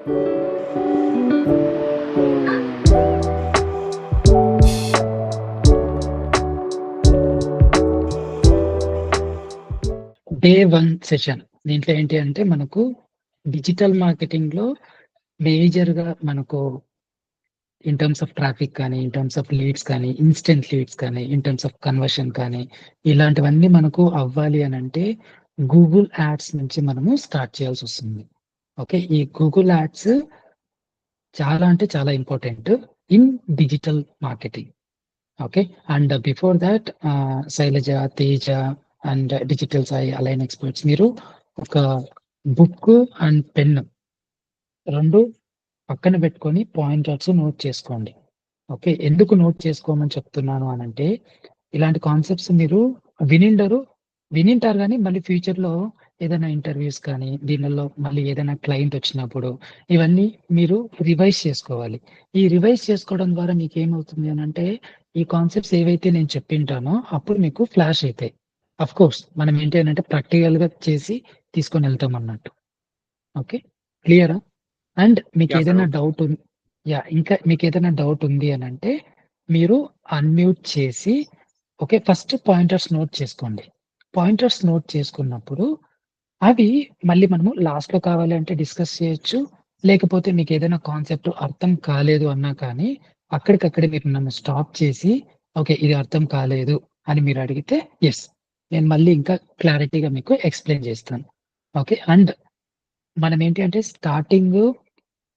Day 1 session. దీంట్లో ఏంటి అంటే మనకు డిజిటల్ మార్కెటింగ్‌లో మేజర్‌గా మనకు ఇన్ టర్మ్స్ ఆఫ్ ట్రాఫిక్ కానీ, ఇన్ టర్మ్స్ ఆఫ్ లీడ్స్ కానీ, ఇన్‌స్టంట్ లీడ్స్ కానీ, ఇన్ టర్మ్స్ ఆఫ్ కన్వర్షన్ కానీ, ఇలాంటివన్నీ మనకు అవ్వాలి అనంటే గూగుల్ యాడ్స్ నుంచి మనము స్టార్ట్ చేయాల్సొస్తుంది. ఓకే. ఈ గూగుల్ యాడ్స్ చాలా అంటే చాలా important in digital marketing. Okay. And before that Shailaja, Teja and digital Sai align experts మీరు ఒక బుక్ అండ్ పెన్ 2 పక్కన పెట్టుకొని పాయింటర్స్ నోట్ చేసుకోండి. ఓకే. ఎందుకు నోట్ చేసుకోమని చెప్తున్నాను అనంటే, ఇలాంటి కాన్సెప్ట్స్ మీరు వినిండరు. వినింటారు గానీ, మళ్ళీ ఫ్యూచర్‌లో ఏదైనా ఇంటర్‌వ్యూస్ కానీ, దీనిల్లో మళ్ళీ ఏదైనా క్లయింట్ వచ్చినప్పుడు, ఇవన్నీ మీరు రివైజ్ చేసుకోవాలి. ఈ రివైజ్ చేసుకోవడం ద్వారా మీకేమవుతుంది అనంటే, ఈ కాన్సెప్ట్స్ ఏవైతే నేను చెప్పింటానో, అప్పుడు మీకు ఫ్లాష్ అయితాయి. ఆఫ్‌కోర్స్ మనం ఏంటి అనంటే, ప్రాక్టికల్‌గా చేసి తీసుకొనెళ్తాం అన్నట్టు. ఓకే. క్లియరా? And yeah! సార్. మీకేదైనా ఓకే. డౌట్ ఇంకా మీకేదైనా డౌట్ ఉంది అనంటే, మీరు అన్‌మ్యూట్ చేసి ఓకే. ఫస్ట్ పాయింటర్స్ నోట్ చేసుకోండి. పాయింటర్స్ నోట్ చేసుకున్నప్పుడు, అవి మళ్ళీ మనము లాస్ట్‌లో కావాలి అంటే డిస్కస్ చేయొచ్చు. లేకపోతే మీకేదైనా కాన్సెప్ట్ అర్థం కాలేదు అన్నా కానీ, అక్కడికక్కడే మీరు నన్ను స్టాప్ చేసి, ఓకే. ఇది అర్థం కాలేదు అని మీరు అడిగితే, యెస్. నేను మళ్ళీ ఇంకా క్లారిటీగా మీకు ఎక్స్‌ప్లెయిన్ చేస్తాను. ఓకే. అండ్ మనమేంటి అంటే స్టార్టింగు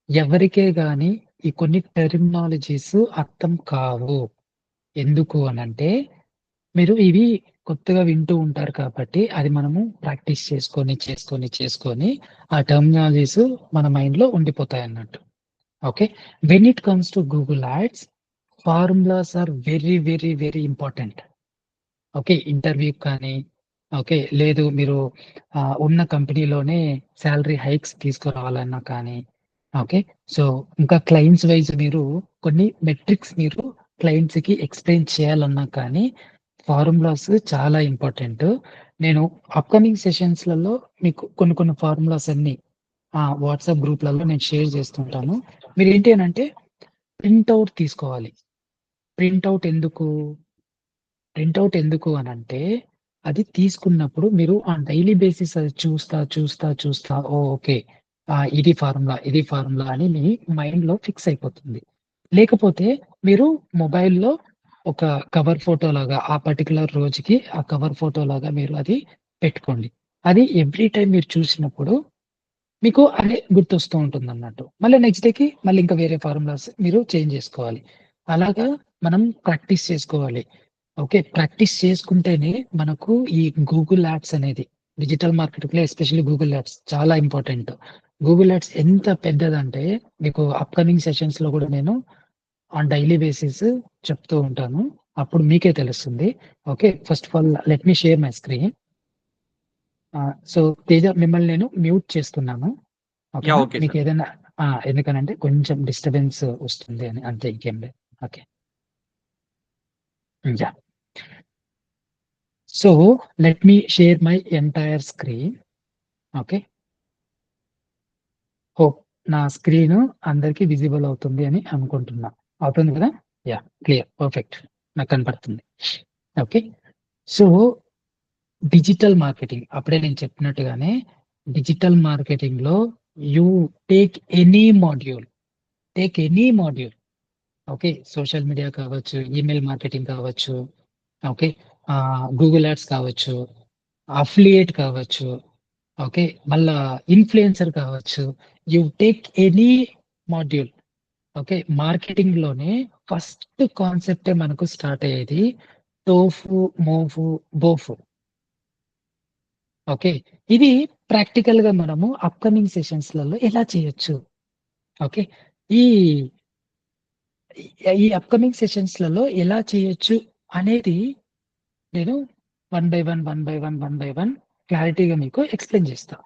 ఎవరికే గాని ఈ కొన్ని టెర్మినాలజీస్ అర్థం కావు. ఎందుకు అనంటే, మీరు ఇవి కొత్తగా వింటూ ఉంటారు కాబట్టి, అది మనము ప్రాక్టీస్ చేసుకొని, ఆ టెర్మినాలజీస్ మన మైండ్‌లో ఉండిపోతాయన్నట్టు. Okay. When it comes to Google ads, formulas are very, very, very important. Okay. ఇంటర్వ్యూకి కానీ, ఓకే. లేదు మీరు ఉన్న కంపెనీలోనే సాలరీ హైక్స్ తీసుకురావాలన్నా కానీ, ఓకే. సో, ఇంకా క్లయింట్స్ వైస్ మీరు కొన్ని మెట్రిక్స్ మీరు క్లయింట్స్‌కి ఎక్స్‌ప్లెయిన్ చేయాలన్నా కానీ, ఫార్ములాస్ చాలా ఇంపార్టెంట్. నేను అప్‌కమింగ్ సెషన్స్‌లలో మీకు కొన్ని ఫార్ములాస్ అన్నీ వాట్సాప్ గ్రూప్‌లలో నేను షేర్ చేస్తుంటాను. మీరేంటి అనంటే ప్రింట్ ఔట్ తీసుకోవాలి. ప్రింట్ ఔట్ ఎందుకు? ప్రింటౌట్ ఎందుకు అనంటే, అది తీసుకున్నప్పుడు మీరు ఆన్ డైలీ బేసిస్ అది చూస్తా ఓకే. ఇది ఫార్ములా అని మీ మైండ్‌లో ఫిక్స్ అయిపోతుంది. లేకపోతే మీరు మొబైల్‌లో ఒక కవర్ ఫోటోలాగా ఆ పర్టిక్యులర్ రోజుకి ఆ కవర్ ఫోటోలాగా మీరు అది పెట్టుకోండి. అది ఎవ్రీ టైమ్ మీరు చూసినప్పుడు మీకు అదే గుర్తొస్తూ ఉంటుందన్నట్టు. మళ్ళీ నెక్స్ట్ డేకి మళ్ళీ ఇంకా వేరే ఫార్ములాస్ మీరు చేంజ్ జేసుకోవాలి. అలాగా మనం ప్రాక్టీస్ చేసుకోవాలి. ఓకే. ప్రాక్టీస్ చేసుకుంటేనే మనకు ఈ గూగుల్ యాడ్స్ అనేది డిజిటల్ మార్కెటింగ్‌లో ఎస్పెషల్లీ గూగుల్ యాడ్స్ చాలా ఇంపార్టెంట్. గూగుల్ యాడ్స్ ఎంత పెద్దదంటే మీకు అప్‌కమింగ్ సెషన్స్‌లో గూడా నేను ఆన్ డైలీ బేసిస్ చెప్తూ ఉంటాను. అప్పుడు మీకే తెలుస్తుంది. Okay. First of all let me share my screen. So, Teja మిమ్మల్ని నేను మ్యూట్ చేస్తున్నాను. యాహ్! ఓకేనా? Okay sir. మీకేదైనా ఎందుకనంటే కొంచెం డిస్టర్బెన్స్ వస్తుంది అని అంతే ఇంకేం లేదు. Okay. Yeah! So, let me share my entire screen. Okay. Hope నా స్క్రీను అందరికి విజిబుల్ అవుతుంది అని అనుకుంటున్నా. అవుతుంది కదా? యాహ్! క్లియర్. పర్ఫెక్ట్. నాకు కనపడుతుంది. ఓకే. సో, డిజిటల్ మార్కెటింగ్ అప్పుడే నేను చెప్పినట్టుగానే డిజిటల్ మార్కెటింగ్‌లో you take any module, take any module. Okay. Social media కావచ్చు, ఈమెయిల్ మార్కెటింగ్ కావచ్చు, ఓకే. గూగుల్ యాడ్స్ కావచ్చు, అఫిలియేట్ కావచ్చు, ఓకే. మళ్ళా ఇన్‌ఫ్లుయెన్సర్ కావచ్చు. You take any module. Okay. మార్కెటింగ్‌లోనే ఫస్ట్ కాన్సెప్టే మనకు స్టార్ట్ అయ్యేది టోఫు, మోఫు, బోఫు. ఓకే. ఇది ప్రాక్టికల్‌గా మనము అప్‌కమింగ్ సెషన్స్‌లలో ఎలా చేయొచ్చు? ఓకే. ఈ ఈ అప్‌కమింగ్ సెషన్స్‌లలో ఎలా చేయొచ్చు అనేది నేను వన్ బై వన్ క్లారిటీగా మీకు ఎక్స్‌ప్లెయిన్ చేస్తా.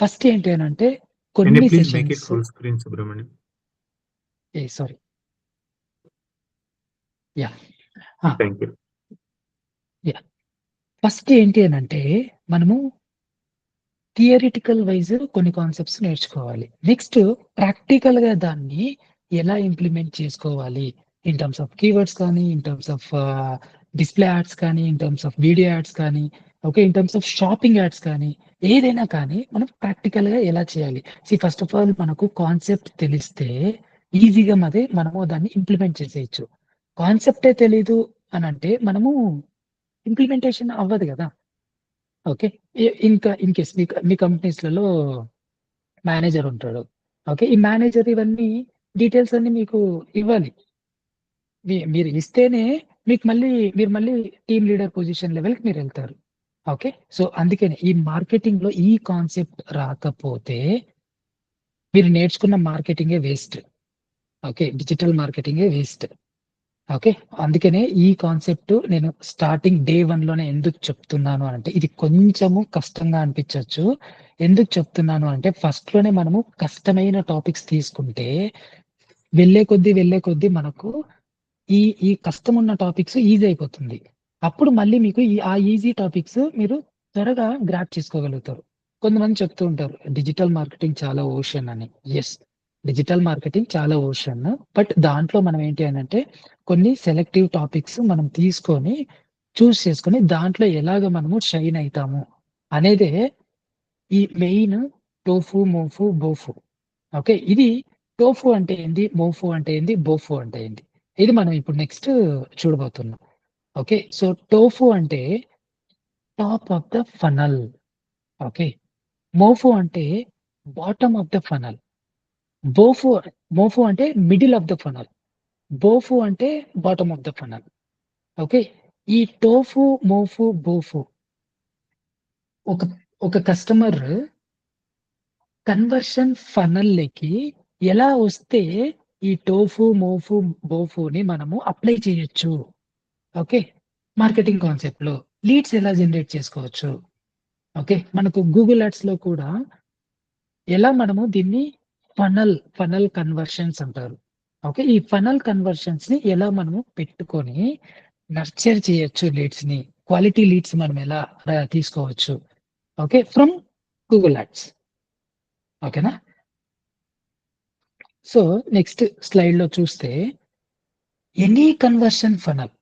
ఫస్ట్ ఏంటి అనంటే కెన్ యూ కొన్ని please make it sessions full screen Subramanyam? Sorry. Yeah! ఆ! Thank you. యాహ్! ఫస్ట్ ఏంటి అనంటే మనము థియరిటికల్ వైజ్ కొన్ని కాన్సెప్ట్స్ నేర్చుకోవాలి. నెక్స్ట్ ప్రాక్టికల్‌గా దాన్ని ఎలా ఇంప్లిమెంట్ చేసుకోవాలి? ఇన్ టర్మ్స్ ఆఫ్ కీవర్డ్స్ కానీ, in terms of display ads కానీ, in terms of video ads కానీ, okay. In terms of shopping ads కానీ, ఏదైనా కానీ మనం ప్రాక్టికల్‌గా ఎలా చేయాలి? ఫస్ట్ ఆఫ్ ఆల్ మనకు కాన్సెప్ట్ తెలిస్తే ఈజీగా మనము దాన్ని ఇంప్లిమెంట్ చేసేయొచ్చు. కాన్సెప్టే తెలీదు అనంటే మనము ఇంప్లిమెంటేషన్ అవ్వదు గదా! ఓకే. ఇంకా ఇన్ కేస్ మీ కంపెనీస్‌లలో మేనేజర్ ఉంటాడు. ఓకే. ఈ మేనేజర్ ఇవన్నీ డీటెయిల్స్ అన్నీ మీకు ఇవ్వాలి. మీరు ఇస్తేనే మీరు మళ్ళీ టీమ్ లీడర్ పొజిషన్ లెవెల్‌కి మీరెళ్తారు. ఓకే. సో, అందుకనే ఈ మార్కెటింగ్‌లో ఈ కాన్సెప్ట్ రాకపోతే మీరు నేర్చుకున్న మార్కెటింగే వేస్ట్. ఓకే. డిజిటల్ మార్కెటింగే వేస్ట్. ఓకే. అందుకనే ఈ కాన్సెప్ట్ నేను స్టార్టింగ్ డే 1లోనే ఎందుకు చెప్తున్నాను అంటే, ఇది కొంచెము కష్టంగా అనిపించొచ్చు. ఎందుకు చెప్తున్నాను అంటే, ఫస్ట్‌లోనే మనము కష్టమైన టాపిక్స్ తీసుకుంటే, వెళ్ళే కొద్దీ మనకు ఈ ఈ కష్టమున్న టాపిక్స్ ఈజీ అయిపోతుంది. అప్పుడు మళ్ళీ మీకు ఆ ఈజీ టాపిక్స్ మీరు త్వరగా గ్రాబ్ చేసుకోగలుగుతారు. కొంతమంది చెప్తూ ఉంటారు. డిజిటల్ మార్కెటింగ్ చాలా ఓషన్ అని. యెస్. డిజిటల్ మార్కెటింగ్ చాలా ఓషన్. బట్ దాంట్లో మనం ఏంటి అనంటే కొన్ని సెలెక్టివ్ టాపిక్స్ మనం తీసుకొని చేసుకొని దాంట్లో ఎలాగ మనము షైన్ అయితాము అనేదే ఈ మెయిన్ టోఫు, మోఫు, బోఫు. ఓకే. ఇది టోఫు అంటే ఏంది? మోఫు అంటే ఏంది? బోఫు అంటే ఏంది? ఇది మనం ఇప్పుడు నెక్స్ట్ చూడబోతున్నాం. ఓకే. సో, టోఫు అంటే top of the funnel. Okay. MOFU అంటే bottom of the funnel. BOFU MOFU అంటే middle of the funnel. BOFU అంటే bottom of the funnel. Okay. ఈ టోఫు, మోఫు, బోఫు ఒక ఒక కస్టమర్ కన్వర్షన్ ఫనల్‌లోకి ఎలా వస్తే ఈ టోఫు, మోఫు, బోఫుని మనము అప్లై చేయొచ్చు. ఓకే. మార్కెటింగ్ కాన్సెప్ట్‌లో లీడ్స్ ఎలా జనరేట్ చేసుకోవచ్చు. ఓకే. మనకు గూగుల్ యాడ్స్‌లో కూడా ఎలా మనము దీన్ని ఫనల్ కన్వర్షన్స్ అంటారు. ఓకే. ఈ ఫనల్ కన్వర్షన్స్‌ని ఎలా మనము పెట్టుకొని నర్చర్ చేయొచ్చు లీడ్స్‌ని. క్వాలిటీ లీడ్స్ మనం ఎలా తీసుకోవచ్చు. ఓకే. From Google ads. ఓకేనా? సో, నెక్స్ట్ స్లైడ్‌లో చూస్తే ఎనీ కన్వర్షన్ ఫనల్.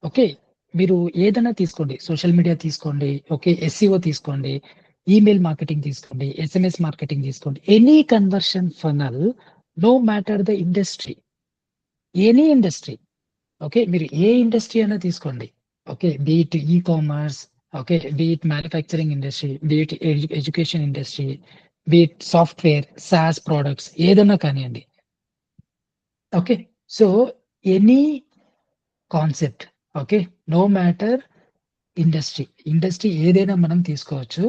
ఓకే. మీరు ఏదైనా తీసుకోండి. సోషల్ మీడియా తీసుకోండి. ఓకే. ఎస్‌సిఓ తీసుకోండి. ఈమెయిల్ మార్కెటింగ్ తీసుకోండి. ఎస్ఎంఎస్ మార్కెటింగ్ తీసుకోండి. Any conversion funnel no matter the industry. Any industry. Okay. మీరు ఏ ఇండస్ట్రీ అయినా తీసుకోండి. Okay. Be it e-commerce, okay. Be it manufacturing industry, be it education industry, be it software, SaaS products ఏదన్నా కానియండి. Okay. So, any concept. Okay. No matter industry. Industry ఏదైనా మనం తీసుకోవచ్చు.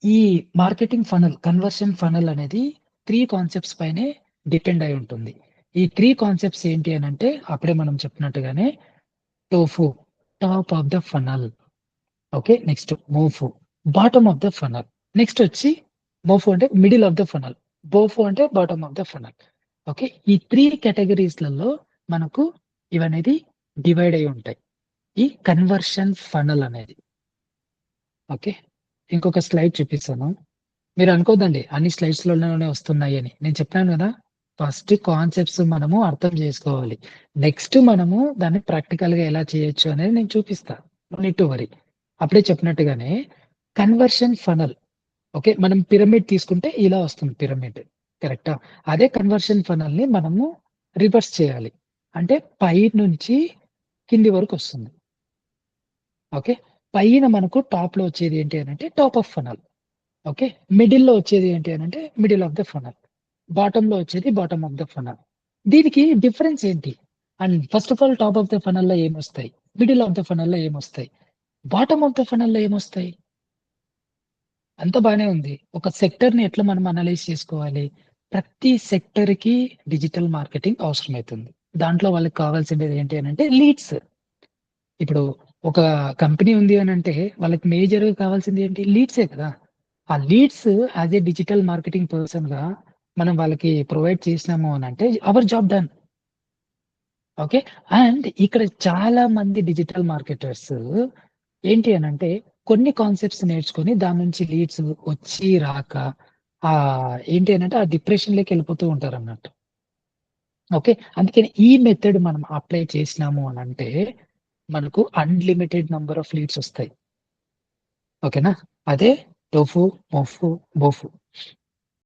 ఈ మార్కెటింగ్ ఫనల్, కన్వర్షన్ ఫనల్ అనేది 3 concepts పైనే depend అయి ఉంటుంది. ఈ 3 కాన్సెప్ట్స్ ఏంటి అనంటే అప్పుడే మనం చెప్పినట్టుగానే TOFU top of the funnel. Okay. Next MOFU bottom of the funnel. Next వచ్చి మోఫు అంటే middle of the funnel. BOFU అంటే bottom of the funnel. Okay. ఈ 3 కేటగరీస్‌లలో మనకు ఇవనేది డివైడ్ అయ్యి ఉంటాయి. ఈ కన్వర్షన్ ఫనల్ అనేది. ఓకే. ఇంకొక స్లైడ్ చూపిస్తాను. మీరనుకోద్దండి అన్ని స్లైడ్స్‌లోనే వస్తున్నాయని. నేను చెప్పాను గదా! ఫస్ట్ కాన్సెప్ట్స్ మనము అర్థం జేసుకోవాలి. నెక్స్ట్ మనము దాన్ని ప్రాక్టికల్‌గా ఎలా చేయొచ్చు అనేది నేను చూపిస్తా. No need to worry. అప్పుడే చెప్పినట్టుగానే కన్వర్షన్ ఫనల్. ఓకే. మనం పిరమిడ్ తీసుకుంటే ఇలా వస్తుంది పిరమిడ్. కరెక్టా? అదే కన్వర్షన్ ఫనల్‌ని మనము రివర్స్ చేయాలి. అంటే పైనుంచి కింది వరకొస్తుంది. ఓకే. పైన మనకు టాప్‌లో వచ్చేది ఏంటి అనంటే టాప్ ఆఫ్ ఫనల్. ఓకే. మిడిల్‌లో వచ్చేది ఏంటి అనంటే మిడిల్ ఆఫ్ ద ఫనల్. బాటమ్‌లో వచ్చేది బాటమ్ ఆఫ్ ద ఫనల్. దీనికి డిఫరెన్స్ ఏంటి? And first of all top of the ఫనల్‌లో ఏమొస్తాయి? మిడిల్ ఆఫ్ ద ఫనల్‌లో ఏమొస్తాయి? బాటమ్ ఆఫ్ ద ఫనల్‌లో ఏమొస్తాయి? అంతా బానే ఉంది. ఒక సెక్టర్‌ని ఎట్లా మనం అనలైజ్ చేసుకోవాలి? ప్రతి సెక్టర్‌కి డిజిటల్ మార్కెటింగ్ అవసరమైతుంది. దాంట్లో వాళ్ళకి కావాల్సిండేది ఏంటి అనంటే లీడ్స్. ఇప్పుడు ఒక కంపెనీ ఉంది అనంటే వాళ్ళకి మేజర్‌గా కావాల్సింది ఏంటి? లీడ్సే కదా! ఆ leads as a digital marketing పర్సన్‌గా మనం వాళ్ళకి ప్రొవైడ్ చేసినాము అనంటే our job done. Okay. And ఇక్కడ చాలా మంది డిజిటల్ మార్కెటర్స్ ఏంటి అనంటే కొన్ని కాన్సెప్ట్స్ నేర్చుకొని దాని నుంచి లీడ్స్ వచ్చి రాక ఏంటి అనంటే ఆ డిప్రెషన్‌లోకెళ్ళిపోతూ ఉంటారన్నట్టు. ఓకే. అందుకని ఈ మెథడ్ మనం అప్లై చేసినాము అనంటే మనకు అన్‌లిమిటెడ్ నంబర్ ఆఫ్ లీడ్స్ ఒస్తాయి. ఓకేనా? అదే టోఫు, మొఫు, బోఫు.